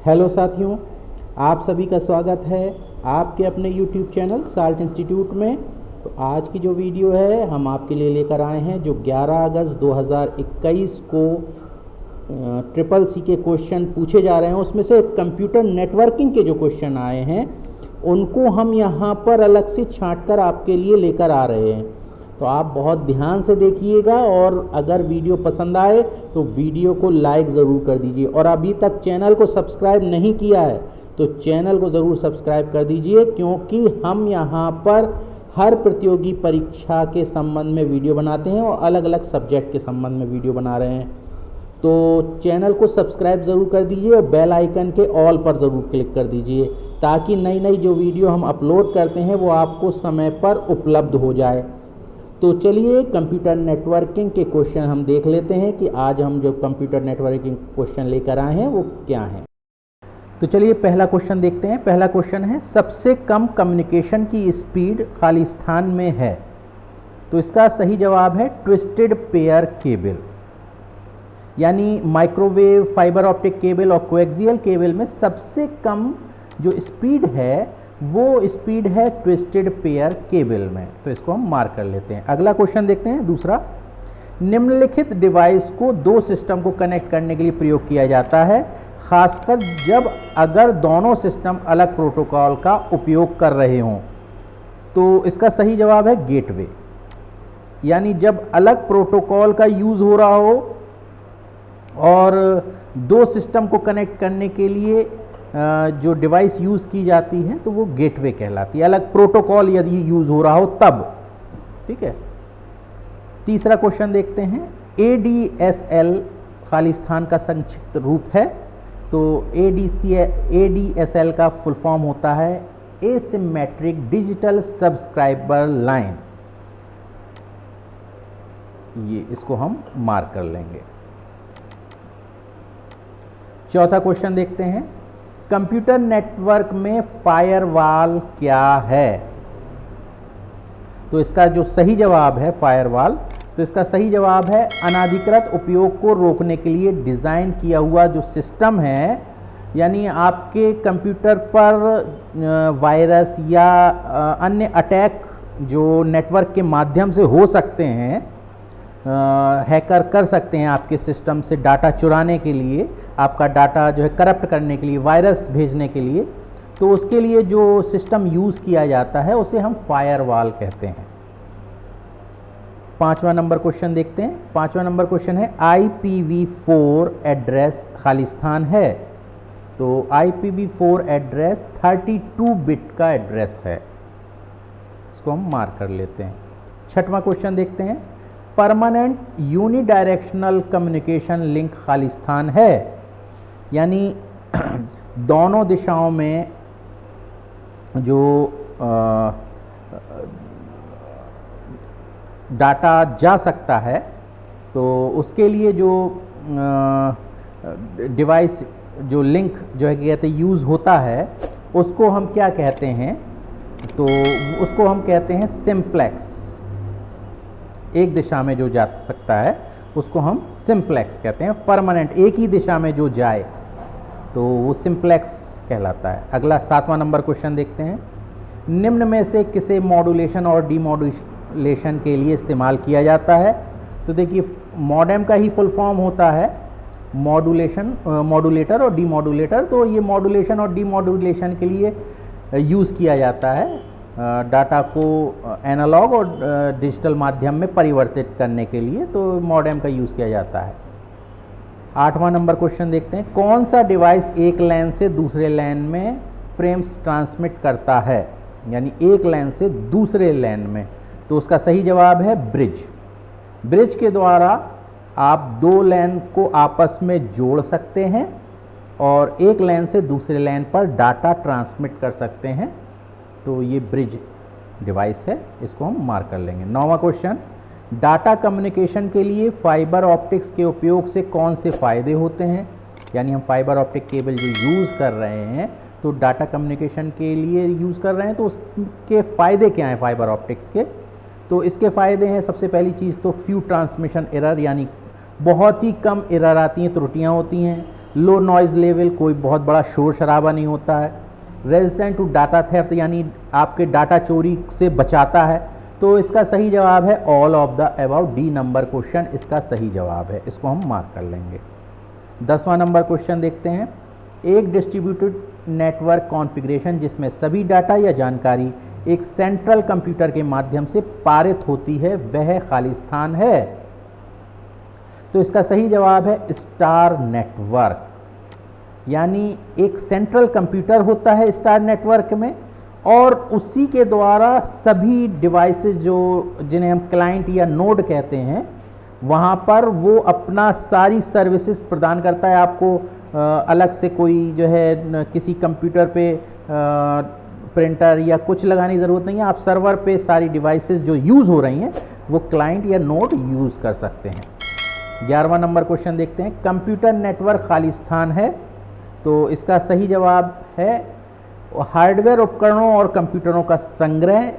Hello साथियों, आप सभी का स्वागत है आपके अपने YouTube चैनल साल्ट इंस्टीट्यूट में। तो आज की जो वीडियो है हम आपके लिए लेकर आए हैं जो 11 अगस्त 2021 को ट्रिपल सी के क्वेश्चन पूछे जा रहे हैं। उसमें से कंप्यूटर नेटवर्किंग के जो क्वेश्चन आए हैं उनको हम यहाँ पर अलग से छांट कर आपके लिए लेकर आ रहे हैं। तो आप बहुत ध्यान से देखिएगा और अगर वीडियो पसंद आए तो वीडियो को लाइक ज़रूर कर दीजिए, और अभी तक चैनल को सब्सक्राइब नहीं किया है तो चैनल को ज़रूर सब्सक्राइब कर दीजिए, क्योंकि हम यहाँ पर हर प्रतियोगी परीक्षा के संबंध में वीडियो बनाते हैं और अलग अलग सब्जेक्ट के संबंध में वीडियो बना रहे हैं। तो चैनल को सब्सक्राइब ज़रूर कर दीजिए और बेल आइकन के ऑल पर ज़रूर क्लिक कर दीजिए, ताकि नई नई जो वीडियो हम अपलोड करते हैं वो आपको समय पर उपलब्ध हो जाए। तो चलिए कंप्यूटर नेटवर्किंग के क्वेश्चन हम देख लेते हैं कि आज हम जो कंप्यूटर नेटवर्किंग क्वेश्चन लेकर आए हैं वो क्या हैं। तो चलिए पहला क्वेश्चन देखते हैं। पहला क्वेश्चन है, सबसे कम कम्युनिकेशन की स्पीड खाली स्थान में है। तो इसका सही जवाब है ट्विस्टेड पेयर केबल, यानी माइक्रोवेव, फाइबर ऑप्टिक केबल और कोएक्सियल केबल में सबसे कम जो स्पीड है वो स्पीड है ट्विस्टेड पेयर केबल में। तो इसको हम मार्क कर लेते हैं। अगला क्वेश्चन देखते हैं दूसरा, निम्नलिखित डिवाइस को दो सिस्टम को कनेक्ट करने के लिए प्रयोग किया जाता है, खासकर जब अगर दोनों सिस्टम अलग प्रोटोकॉल का उपयोग कर रहे हों। तो इसका सही जवाब है गेटवे, यानी जब अलग प्रोटोकॉल का यूज़ हो रहा हो और दो सिस्टम को कनेक्ट करने के लिए जो डिवाइस यूज़ की जाती है तो वो गेटवे कहलाती है, अलग प्रोटोकॉल यदि यूज़ हो रहा हो तब। ठीक है। तीसरा क्वेश्चन देखते हैं, ADSL खाली स्थान का संक्षिप्त रूप है। तो ADSL का फुल फॉर्म होता है एसिमेट्रिक डिजिटल सब्सक्राइबर लाइन। ये इसको हम मार्क कर लेंगे। चौथा क्वेश्चन देखते हैं, कंप्यूटर नेटवर्क में फायरवॉल क्या है। तो इसका जो सही जवाब है फायरवॉल, तो इसका सही जवाब है अनाधिकृत उपयोग को रोकने के लिए डिज़ाइन किया हुआ जो सिस्टम है, यानी आपके कंप्यूटर पर वायरस या अन्य अटैक जो नेटवर्क के माध्यम से हो सकते हैं, हैकर कर सकते हैं आपके सिस्टम से डाटा चुराने के लिए, आपका डाटा जो है करप्ट करने के लिए, वायरस भेजने के लिए। तो उसके लिए जो सिस्टम यूज़ किया जाता है उसे हम फायरवॉल कहते हैं। पांचवा नंबर क्वेश्चन देखते हैं। पांचवा नंबर क्वेश्चन है, IPv4 एड्रेस खाली स्थान है। तो IPv4 एड्रेस 32 बिट का एड्रेस है, इसको हम मार्क कर लेते हैं। छठवां क्वेश्चन देखते हैं, परमानेंट यूनिडायरेक्शनल कम्युनिकेशन लिंक खाली स्थान है, यानी दोनों दिशाओं में जो डाटा जा सकता है तो उसके लिए जो डिवाइस जो लिंक जो है कहते यूज़ होता है उसको हम क्या कहते हैं, तो उसको हम कहते हैं सिंप्लेक्स। एक दिशा में जो जा सकता है उसको हम सिंप्लेक्स कहते हैं। परमानेंट एक ही दिशा में जो जाए तो वो सिंप्लेक्स कहलाता है। अगला सातवां नंबर क्वेश्चन देखते हैं, निम्न में से किसे मॉड्यूलेशन और डीमॉड्यूलेशन के लिए इस्तेमाल किया जाता है। तो देखिए मॉडेम का ही फुल फॉर्म होता है मॉड्यूलेटर और डीमॉड्यूलेटर। तो ये मॉड्यूलेशन और डीमॉड्यूलेशन के लिए यूज़ किया जाता है, डाटा को एनालॉग और डिजिटल माध्यम में परिवर्तित करने के लिए, तो मॉडेम का यूज़ किया जाता है। आठवां नंबर क्वेश्चन देखते हैं, कौन सा डिवाइस एक लैन से दूसरे लैन में फ्रेम्स ट्रांसमिट करता है, यानी एक लैन से दूसरे लैन में। तो उसका सही जवाब है ब्रिज। ब्रिज के द्वारा आप दो लैन को आपस में जोड़ सकते हैं और एक लैन से दूसरे लैन पर डाटा ट्रांसमिट कर सकते हैं। तो ये ब्रिज डिवाइस है, इसको हम मार्क कर लेंगे। नौवां क्वेश्चन, डाटा कम्युनिकेशन के लिए फाइबर ऑप्टिक्स के उपयोग से कौन से फ़ायदे होते हैं, यानी हम फाइबर ऑप्टिक केबल जो यूज़ कर रहे हैं तो डाटा कम्युनिकेशन के लिए यूज़ कर रहे हैं, तो उसके फ़ायदे क्या हैं फाइबर ऑप्टिक्स के। तो इसके फ़ायदे हैं, सबसे पहली चीज़ तो फ्यू ट्रांसमिशन एरर, यानी बहुत ही कम एरर आती हैं, त्रुटियाँ होती हैं। लो नॉइज़ लेवल, कोई बहुत बड़ा शोर शराबा नहीं होता है। रेजिस्टेंट टू डाटा थेफ्ट, यानी आपके डाटा चोरी से बचाता है। तो इसका सही जवाब है all of the about. D number question इसका सही जवाब है, इसको हम मार्क कर लेंगे। 10वां नंबर क्वेश्चन देखते हैं। एक डिस्ट्रीब्यूटेड नेटवर्क कॉन्फ़िगरेशन जिसमें सभी डाटा या जानकारी एक सेंट्रल कंप्यूटर के माध्यम से पारित होती है, वह खाली स्थान है। तो इसका सही जवाब है स्टार नेटवर्क। यानी एक सेंट्रल कंप्यूटर होता है स्टार नेटवर्क में, और उसी के द्वारा सभी डिवाइसेस जो जिन्हें हम क्लाइंट या नोड कहते हैं, वहाँ पर वो अपना सारी सर्विसेज प्रदान करता है। आपको अलग से कोई जो है किसी कंप्यूटर पे प्रिंटर या कुछ लगाने की ज़रूरत नहीं है। आप सर्वर पे सारी डिवाइसेस जो यूज़ हो रही हैं वो क्लाइंट या नोड यूज़ कर सकते हैं। 11वां नंबर क्वेश्चन देखते हैं। कंप्यूटर नेटवर्क खाली स्थान है। तो इसका सही जवाब है हार्डवेयर उपकरणों और कंप्यूटरों का संग्रह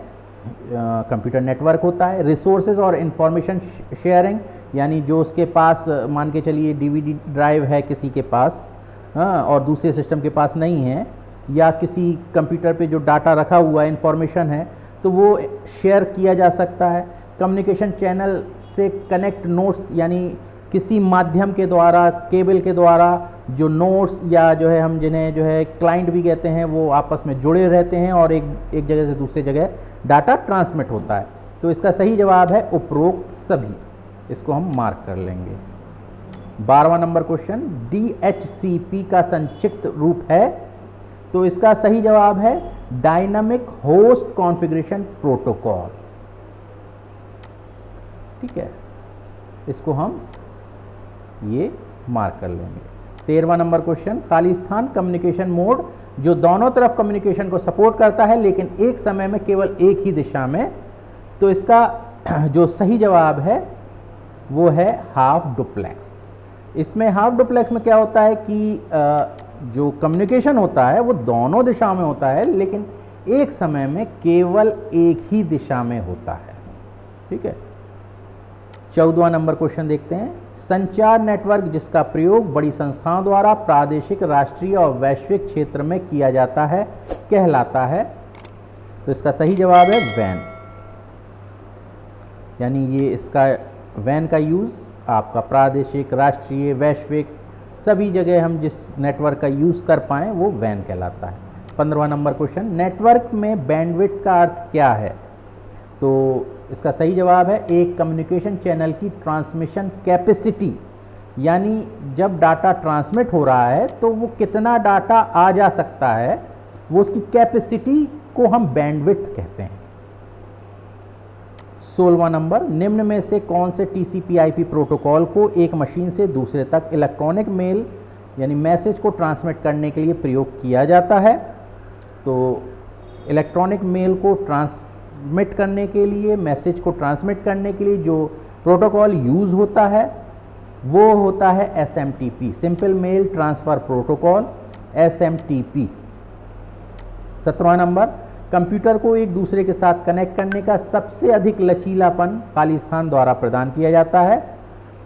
कंप्यूटर नेटवर्क होता है। रिसोर्सेज और इंफॉर्मेशन शेयरिंग, यानी जो उसके पास मान के चलिए डीवीडी ड्राइव है किसी के पास, हाँ, और दूसरे सिस्टम के पास नहीं है, या किसी कंप्यूटर पे जो डाटा रखा हुआ है, इंफॉर्मेशन है, तो वो शेयर किया जा सकता है। कम्युनिकेशन चैनल से कनेक्ट नोट्स, यानी किसी माध्यम के द्वारा, केबल के द्वारा जो नोट्स या जो है हम जिन्हें जो है क्लाइंट भी कहते हैं, वो आपस में जुड़े रहते हैं और एक जगह से दूसरी जगह डाटा ट्रांसमिट होता है। तो इसका सही जवाब है उपरोक्त सभी, इसको हम मार्क कर लेंगे। 12वां नंबर क्वेश्चन। DHCP का संक्षिप्त रूप है। तो इसका सही जवाब है डायनामिक होस्ट कॉन्फ़िगरेशन प्रोटोकॉल। ठीक है, इसको हम ये मार्क कर लेंगे। 13वां नंबर क्वेश्चन। खाली स्थान कम्युनिकेशन मोड जो दोनों तरफ कम्युनिकेशन को सपोर्ट करता है लेकिन एक समय में केवल एक ही दिशा में। तो इसका जो सही जवाब है वो है हाफ डुप्लेक्स। इसमें हाफ डुप्लेक्स में क्या होता है कि जो कम्युनिकेशन होता है वो दोनों दिशाओं में होता है लेकिन एक समय में केवल एक ही दिशा में होता है। ठीक है। 14वां नंबर क्वेश्चन देखते हैं। संचार नेटवर्क जिसका प्रयोग बड़ी संस्थाओं द्वारा प्रादेशिक, राष्ट्रीय और वैश्विक क्षेत्र में किया जाता है कहलाता है। तो इसका सही जवाब है वैन। यानी ये इसका वैन का यूज़ आपका प्रादेशिक, राष्ट्रीय, वैश्विक सभी जगह हम जिस नेटवर्क का यूज़ कर पाएँ वो वैन कहलाता है। 15वां नंबर क्वेश्चन। नेटवर्क में बैंडविड्थ का अर्थ क्या है? तो इसका सही जवाब है एक कम्युनिकेशन चैनल की ट्रांसमिशन कैपेसिटी, यानी जब डाटा ट्रांसमिट हो रहा है तो वो कितना डाटा आ जा सकता है, वो उसकी कैपेसिटी को हम बैंडविड्थ कहते हैं। 16वां नंबर। निम्न में से कौन से TCP/IP प्रोटोकॉल को एक मशीन से दूसरे तक इलेक्ट्रॉनिक मेल यानी मैसेज को ट्रांसमिट करने के लिए प्रयोग किया जाता है? तो इलेक्ट्रॉनिक मेल को ट्रांसमिट करने के लिए, मैसेज को ट्रांसमिट करने के लिए जो प्रोटोकॉल यूज़ होता है वो होता है SMTP, simple mail transfer protocol, SMTP। 17वां नंबर। कंप्यूटर को एक दूसरे के साथ कनेक्ट करने का सबसे अधिक लचीलापन खाली स्थान द्वारा प्रदान किया जाता है।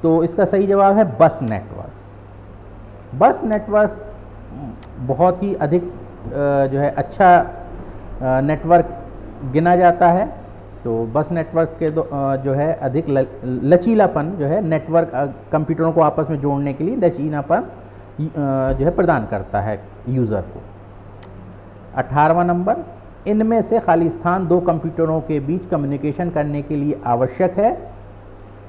तो इसका सही जवाब है बस नेटवर्क्स। बस नेटवर्क्स बहुत ही अधिक जो है अच्छा नेटवर्क गिना जाता है। तो बस नेटवर्क के जो है अधिक लचीलापन जो है नेटवर्क कंप्यूटरों को आपस में जोड़ने के लिए लचीलापन जो है प्रदान करता है यूज़र को। 18वां नंबर। इनमें से खाली स्थान दो कंप्यूटरों के बीच कम्युनिकेशन करने के लिए आवश्यक है।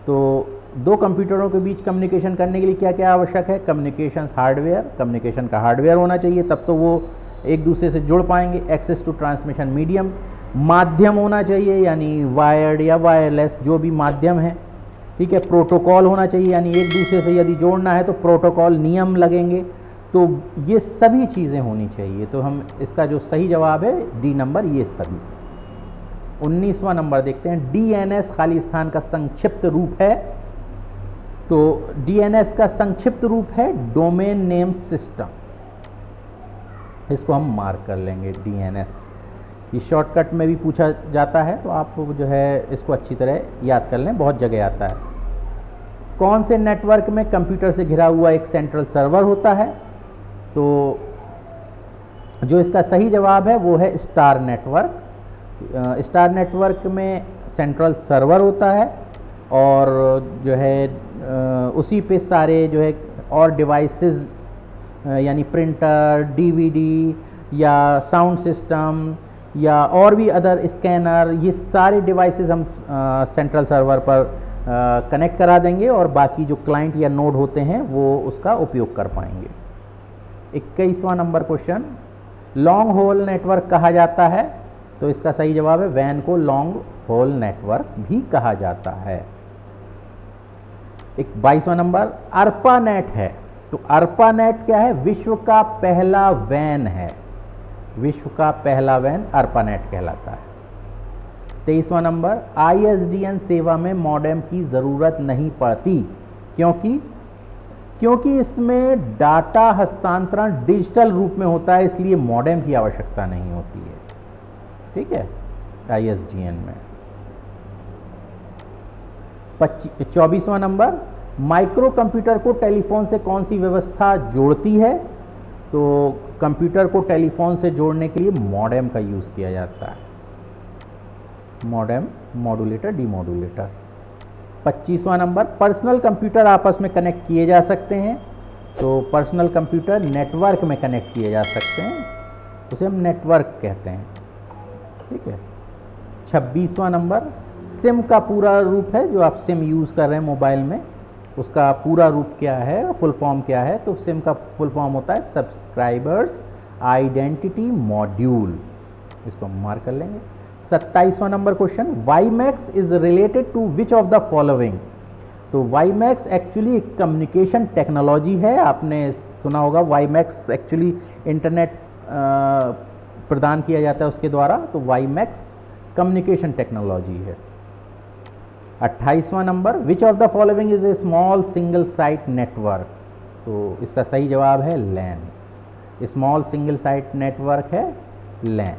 तो दो कंप्यूटरों के बीच कम्युनिकेशन करने के लिए क्या क्या आवश्यक है? कम्युनिकेशन हार्डवेयर, कम्युनिकेशन का हार्डवेयर होना चाहिए, तब तो वो एक दूसरे से जुड़ पाएंगे। एक्सेस टू ट्रांसमिशन मीडियम, माध्यम होना चाहिए यानी वायर्ड या वायरलेस जो भी माध्यम है। ठीक है। प्रोटोकॉल होना चाहिए यानी एक दूसरे से यदि जोड़ना है तो प्रोटोकॉल नियम लगेंगे। तो ये सभी चीज़ें होनी चाहिए। तो हम इसका जो सही जवाब है डी नंबर, ये सभी। 19वां नंबर देखते हैं। DNS खाली स्थान का संक्षिप्त रूप है। तो DNS का संक्षिप्त रूप है डोमेन नेम सिस्टम। इसको हम मार्क कर लेंगे DNS। ये शॉर्टकट में भी पूछा जाता है तो आप जो है इसको अच्छी तरह याद कर लें, बहुत जगह आता है। कौन से नेटवर्क में कंप्यूटर से घिरा हुआ एक सेंट्रल सर्वर होता है? तो जो इसका सही जवाब है वो है स्टार नेटवर्क। स्टार नेटवर्क में सेंट्रल सर्वर होता है और जो है उसी पे सारे जो है और डिवाइसेस यानी प्रिंटर, डीवीडी या साउंड सिस्टम या और भी अदर स्कैनर, ये सारे डिवाइसेस हम सेंट्रल सर्वर पर कनेक्ट करा देंगे और बाकी जो क्लाइंट या नोड होते हैं वो उसका उपयोग कर पाएंगे। 21वां number question, long haul network कहा जाता है? तो इसका सही जवाब है वैन को लॉन्ग होल नेटवर्क भी कहा जाता है। 22वां नंबर, अर्पानेट है। तो अर्पानेट क्या है? विश्व का पहला वैन है। विश्व का पहला वैन अर्पानेट कहलाता है। 23वां नंबर, ISDN सेवा में मॉडेम की ज़रूरत नहीं पड़ती क्योंकि इसमें डाटा हस्तांतरण डिजिटल रूप में होता है, इसलिए मॉडेम की आवश्यकता नहीं होती है। ठीक है, ISDN में। 24वां नंबर, माइक्रो कंप्यूटर को टेलीफोन से कौन सी व्यवस्था जोड़ती है? तो कंप्यूटर को टेलीफोन से जोड़ने के लिए मॉडेम का यूज़ किया जाता है। Modem, modulator, demodulator. 25वां नंबर, पर्सनल कंप्यूटर आपस में कनेक्ट किए जा सकते हैं। तो पर्सनल कंप्यूटर नेटवर्क में कनेक्ट किए जा सकते हैं, उसे हम नेटवर्क कहते हैं। ठीक है। 26वां नंबर, सिम का पूरा रूप है, जो आप सिम यूज़ कर रहे हैं मोबाइल में, उसका पूरा रूप क्या है, फुल फॉर्म क्या है? तो सिम का फुल फॉर्म होता है सब्सक्राइबर्स आइडेंटिटी मॉड्यूल। इसको हम मार्क कर लेंगे। 27वां number question, WiMAX is related to which of the following? तो वाईमैक्स एक्चुअली एक कम्युनिकेशन टेक्नोलॉजी है। आपने सुना होगा वाईमैक्स एक्चुअली इंटरनेट प्रदान किया जाता है उसके द्वारा, तो वाईमैक्स कम्युनिकेशन टेक्नोलॉजी है। 28वां number, which of the following is a small single site network? तो इसका सही जवाब है LAN. Small single site network है लैन।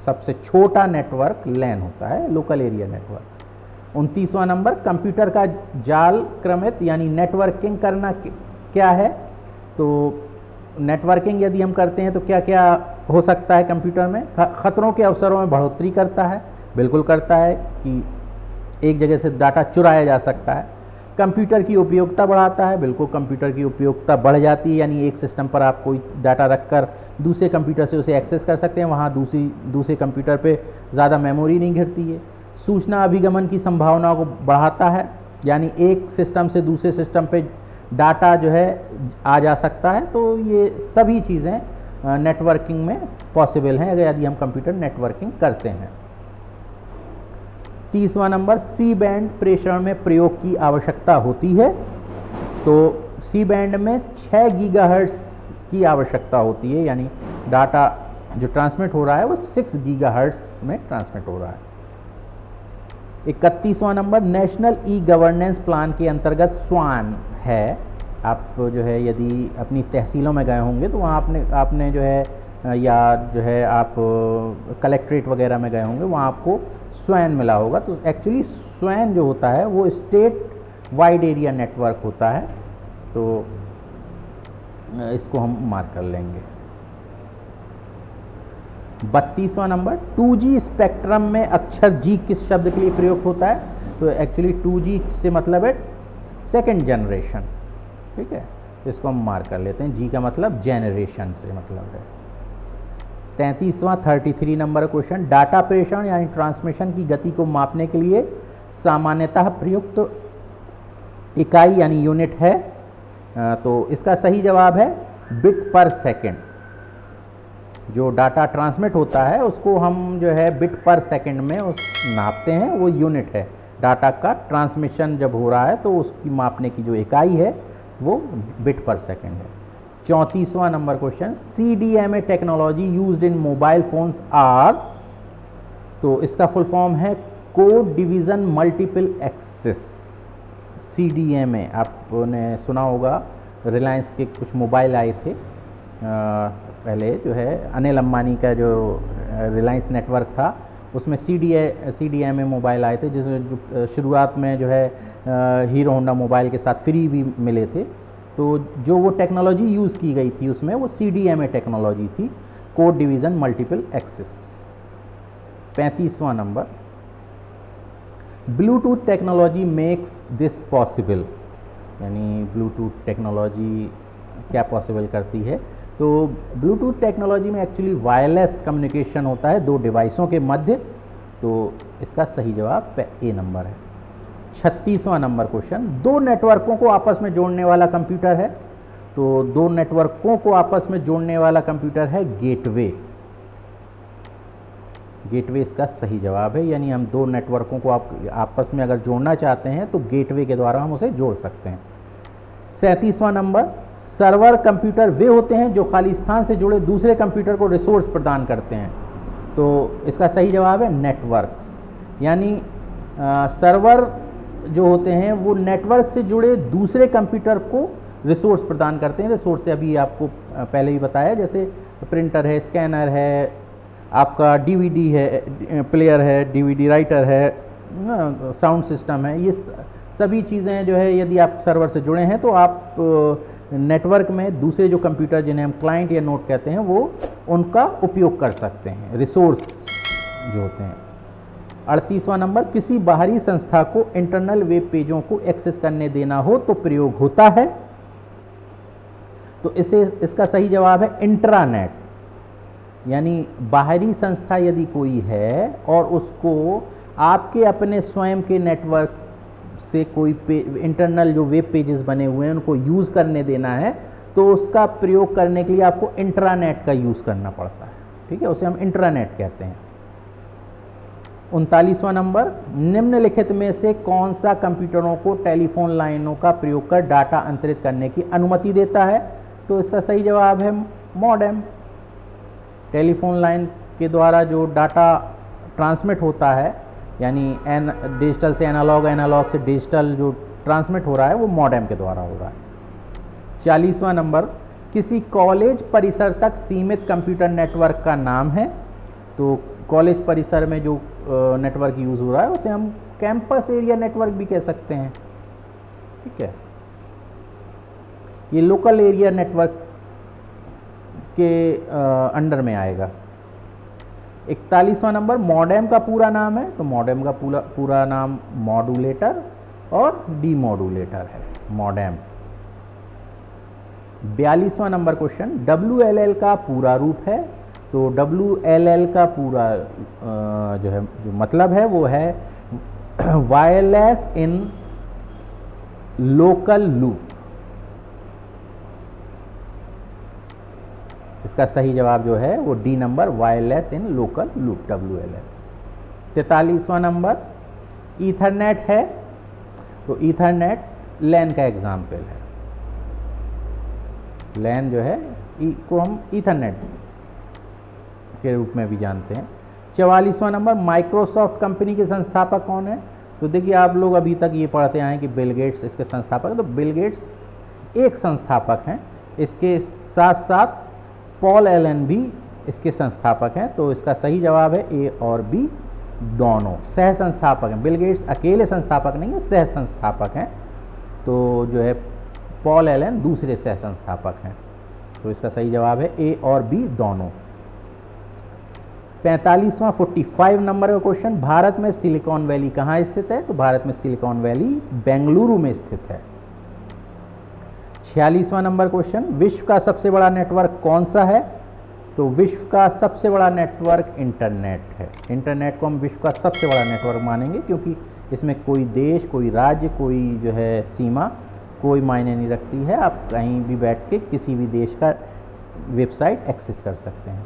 सबसे छोटा नेटवर्क लैन होता है, लोकल एरिया नेटवर्क। 29वां नंबर, कंप्यूटर का जाल क्रमित यानी नेटवर्किंग करना क्या है? तो नेटवर्किंग यदि हम करते हैं तो क्या क्या हो सकता है कंप्यूटर में? खतरों के अवसरों में बढ़ोतरी करता है, बिल्कुल करता है कि एक जगह से डाटा चुराया जा सकता है। कंप्यूटर की उपयोगिता बढ़ाता है, बिल्कुल कंप्यूटर की उपयोगिता बढ़ जाती है, यानी एक सिस्टम पर आप कोई डाटा रखकर दूसरे कंप्यूटर से उसे एक्सेस कर सकते हैं, वहाँ दूसरे कंप्यूटर पे ज़्यादा मेमोरी नहीं घिरती है। सूचना अभिगमन की संभावना को बढ़ाता है, यानी एक सिस्टम से दूसरे सिस्टम पे डाटा जो है आ जा सकता है। तो ये सभी चीज़ें नेटवर्किंग में पॉसिबल हैं अगर यदि हम कंप्यूटर नेटवर्किंग करते हैं। 30वां नंबर, सी बैंड प्रेषण में प्रयोग की आवश्यकता होती है। तो सी बैंड में 6 गीगाहर्ट्ज़ की आवश्यकता होती है, यानी डाटा जो ट्रांसमिट हो रहा है वो 6 गीगाहर्ट्ज़ में ट्रांसमिट हो रहा है। 31वां number, national e governance plan के अंतर्गत स्वान है। आप जो है यदि अपनी तहसीलों में गए होंगे तो वहाँ आपने जो है या जो है आप कलेक्ट्रेट वगैरह में गए होंगे, वहाँ आपको स्वैन मिला होगा। तो एक्चुअली स्वैन जो होता है वो स्टेट वाइड एरिया नेटवर्क होता है, तो इसको हम मार्क कर लेंगे। 32वां नंबर, 2G स्पेक्ट्रम में अक्षर G किस शब्द के लिए प्रयुक्त होता है? तो एक्चुअली 2G से मतलब है सेकेंड जनरेशन। ठीक है, इसको हम मार्क कर लेते हैं, G का मतलब जेनरेशन से मतलब है। 33वां 33 नंबर क्वेश्चन, डाटा प्रेषण यानी ट्रांसमिशन की गति को मापने के लिए सामान्यतः प्रयुक्त इकाई यानी यूनिट है। तो इसका सही जवाब है बिट पर सेकंड। जो डाटा ट्रांसमिट होता है उसको हम जो है बिट पर सेकंड में नापते हैं, वो यूनिट है। डाटा का ट्रांसमिशन जब हो रहा है तो उसकी मापने की जो इकाई है वो बिट पर सेकंड है। 34वां number question, CDMA technology used in mobile phones are? तो इसका फुल फॉर्म है code division multiple access. CDMA आपने सुना होगा, रिलायंस के कुछ मोबाइल आए थे पहले, जो है अनिल अंबानी का जो रिलायंस नेटवर्क था उसमें CDMA मोबाइल आए थे, जिसमें जो शुरुआत में जो है हीरो होंडा मोबाइल के साथ फ्री भी मिले थे। तो जो वो टेक्नोलॉजी यूज़ की गई थी उसमें वो CDMA टेक्नोलॉजी थी, कोड डिवीज़न मल्टीपल एक्सेस। 35वां number, Bluetooth technology makes this possible, यानी ब्लूटूथ टेक्नोलॉजी क्या पॉसिबल करती है। तो ब्लूटूथ टेक्नोलॉजी में एक्चुअली वायरलेस कम्युनिकेशन होता है दो डिवाइसों के मध्य, तो इसका सही जवाब ए नंबर है। 36वां नंबर क्वेश्चन, दो नेटवर्कों को आपस में जोड़ने वाला कंप्यूटर है। तो दो नेटवर्कों को आपस में जोड़ने वाला कंप्यूटर है गेटवे। गेटवे इसका सही जवाब है, यानी हम दो नेटवर्कों को आपस में अगर जोड़ना चाहते हैं तो गेटवे के द्वारा हम उसे जोड़ सकते हैं। 37वां नंबर, सर्वर कंप्यूटर वे होते हैं जो खाली स्थान से जुड़े दूसरे कंप्यूटर को रिसोर्स प्रदान करते हैं। तो इसका सही जवाब है नेटवर्क्स, यानी सर्वर जो होते हैं वो नेटवर्क से जुड़े दूसरे कंप्यूटर को रिसोर्स प्रदान करते हैं। रिसोर्स से अभी आपको पहले भी बताया, जैसे प्रिंटर है, स्कैनर है, आपका DVD है, प्लेयर है, DVD राइटर है, साउंड सिस्टम है, ये सभी चीज़ें जो है यदि आप सर्वर से जुड़े हैं तो आप नेटवर्क में दूसरे जो कंप्यूटर जिन्हें हम क्लाइंट या नोड कहते हैं वो उनका उपयोग कर सकते हैं, रिसोर्स जो होते हैं। 38वां नंबर, किसी बाहरी संस्था को इंटरनल वेब पेजों को एक्सेस करने देना हो तो प्रयोग होता है। तो इसका सही जवाब है इंट्रानेट, यानी बाहरी संस्था यदि कोई है और उसको आपके अपने स्वयं के नेटवर्क से कोई इंटरनल जो वेब पेजेस बने हुए हैं उनको यूज़ करने देना है, तो उसका प्रयोग करने के लिए आपको इंट्रानेट का यूज़ करना पड़ता है। ठीक है, उसे हम इंट्रानेट कहते हैं। 39वां नंबर, निम्नलिखित में से कौन सा कंप्यूटरों को टेलीफोन लाइनों का प्रयोग कर डाटा अंतरित करने की अनुमति देता है। तो इसका सही जवाब है मॉडेम। टेलीफोन लाइन के द्वारा जो डाटा ट्रांसमिट होता है, यानी डिजिटल से एनालॉग, एनालॉग से डिजिटल जो ट्रांसमिट हो रहा है वो मॉडेम के द्वारा हो रहा है। 40वां नंबर, किसी कॉलेज परिसर तक सीमित कंप्यूटर नेटवर्क का नाम है। तो कॉलेज परिसर में जो नेटवर्क यूज़ हो रहा है उसे हम कैंपस एरिया नेटवर्क भी कह सकते हैं। ठीक है, ये लोकल एरिया नेटवर्क के अंडर में आएगा। 41वां नंबर, मॉडेम का पूरा नाम है। तो मॉडेम का पूरा नाम मॉड्यूलेटर और डीमॉड्यूलेटर है, मॉडेम। 42वां नंबर क्वेश्चन, WLL का पूरा रूप है। तो WLL का पूरा जो मतलब है वो है वायरलेस इन लोकल लूप। इसका सही जवाब जो है वो D number, wireless in local loop, WLL। 43वां नंबर, ईथरनेट है। तो ईथरनेट लैन का एग्जाम्पल है। लैन जो है को हम ईथरनेट के रूप में भी जानते हैं। 44वां नंबर, माइक्रोसॉफ्ट कंपनी के संस्थापक कौन है। तो देखिए, आप लोग अभी तक ये पढ़ते आए हैं कि बिल गेट्स इसके संस्थापक हैं। तो बिल गेट्स एक संस्थापक हैं, इसके साथ साथ पॉल एलन भी इसके संस्थापक हैं। तो इसका सही जवाब है ए और बी दोनों सह संस्थापक हैं। बिल गेट्स अकेले संस्थापक नहीं है, सह संस्थापक हैं। तो जो है पॉल एलन दूसरे सह संस्थापक हैं। तो इसका सही जवाब है ए और बी दोनों। 45वां 45 नंबर का क्वेश्चन, भारत में सिलिकॉन वैली कहाँ स्थित है। तो भारत में सिलिकॉन वैली बेंगलुरु में स्थित है। 46वां नंबर क्वेश्चन, विश्व का सबसे बड़ा नेटवर्क कौन सा है। तो विश्व का सबसे बड़ा नेटवर्क इंटरनेट है। इंटरनेट को हम विश्व का सबसे बड़ा नेटवर्क मानेंगे, क्योंकि इसमें कोई देश, कोई राज्य, कोई जो है सीमा कोई मायने नहीं रखती है। आप कहीं भी बैठ के किसी भी देश का वेबसाइट एक्सेस कर सकते हैं।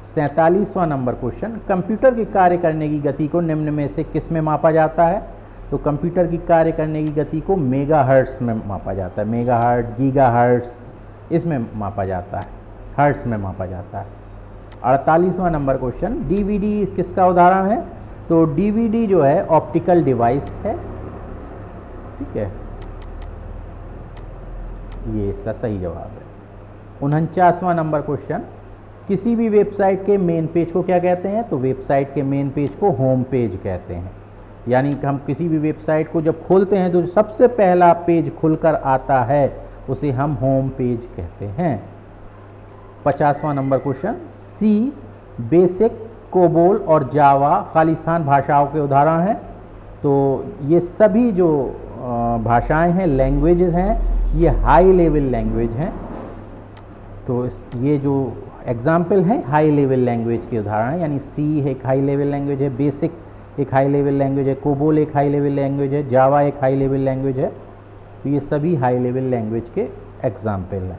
47वां नंबर क्वेश्चन, कंप्यूटर के कार्य करने की गति को निम्न में से किस में मापा जाता है। तो कंप्यूटर की कार्य करने की गति को मेगाहर्ट्ज़ में मापा जाता है। मेगाहर्ट्ज़, गीगाहर्ट्ज़, इसमें मापा जाता है, हर्ट्ज़ में मापा जाता है। 48वां नंबर क्वेश्चन, DVD किसका उदाहरण है। तो DVD जो है ऑप्टिकल डिवाइस है। ठीक है, ये इसका सही जवाब है। 49वां नंबर क्वेश्चन, किसी भी वेबसाइट के मेन पेज को क्या कहते हैं? तो वेबसाइट के मेन पेज को होम पेज कहते हैं। यानी कि हम किसी भी वेबसाइट को जब खोलते हैं तो सबसे पहला पेज खुलकर आता है उसे हम होम पेज कहते हैं। 50वां नंबर क्वेश्चन, सी, बेसिक, कोबोल और जावा खालिस्तान भाषाओं के उदाहरण हैं। तो ये सभी जो भाषाएं हैं, लैंग्वेजेस हैं, ये हाई लेवल लैंग्वेज हैं। तो ये जो एग्जाम्पल हैं हाई लेवल लैंग्वेज के उदाहरण हैं। यानी सी एक हाई लेवल लैंग्वेज है, बेसिक एक हाई लेवल लैंग्वेज है, कोबोल एक हाई लेवल लैंग्वेज है, जावा एक हाई लेवल लैंग्वेज है। तो ये सभी हाई लेवल लैंग्वेज के एग्जाम्पल हैं।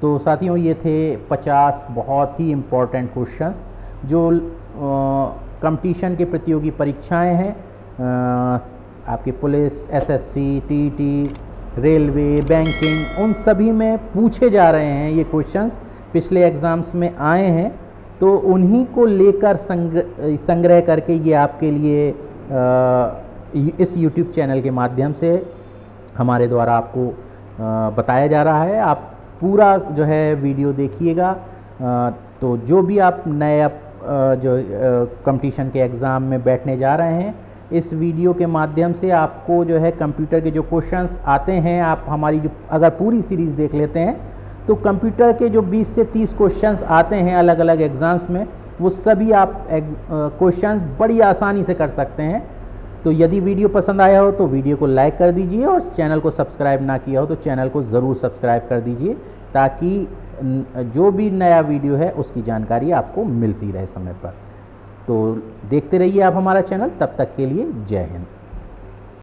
तो साथियों, ये थे 50 बहुत ही इम्पोर्टेंट क्वेश्चंस जो कंपटीशन के प्रतियोगी परीक्षाएं हैं, आपके police, SSC, TT, railway, banking, उन सभी में पूछे जा रहे हैं। ये क्वेश्चंस पिछले एग्ज़ाम्स में आए हैं, तो उन्हीं को लेकर संग्रह करके ये आपके लिए इस YouTube चैनल के माध्यम से हमारे द्वारा आपको बताया जा रहा है। आप पूरा जो है वीडियो देखिएगा। तो जो भी आप नए जो कंपटीशन के एग्ज़ाम में बैठने जा रहे हैं, इस वीडियो के माध्यम से आपको जो है कंप्यूटर के जो क्वेश्चंस आते हैं, आप हमारी जो अगर पूरी सीरीज़ देख लेते हैं तो कंप्यूटर के जो 20 से 30 क्वेश्चंस आते हैं अलग अलग एग्ज़ाम्स में, वो सभी आप क्वेश्चंस बड़ी आसानी से कर सकते हैं। तो यदि वीडियो पसंद आया हो तो वीडियो को लाइक कर दीजिए, और चैनल को सब्सक्राइब ना किया हो तो चैनल को ज़रूर सब्सक्राइब कर दीजिए, ताकि जो भी नया वीडियो है उसकी जानकारी आपको मिलती रहे समय पर। तो देखते रहिए आप हमारा चैनल। तब तक के लिए जय हिंद।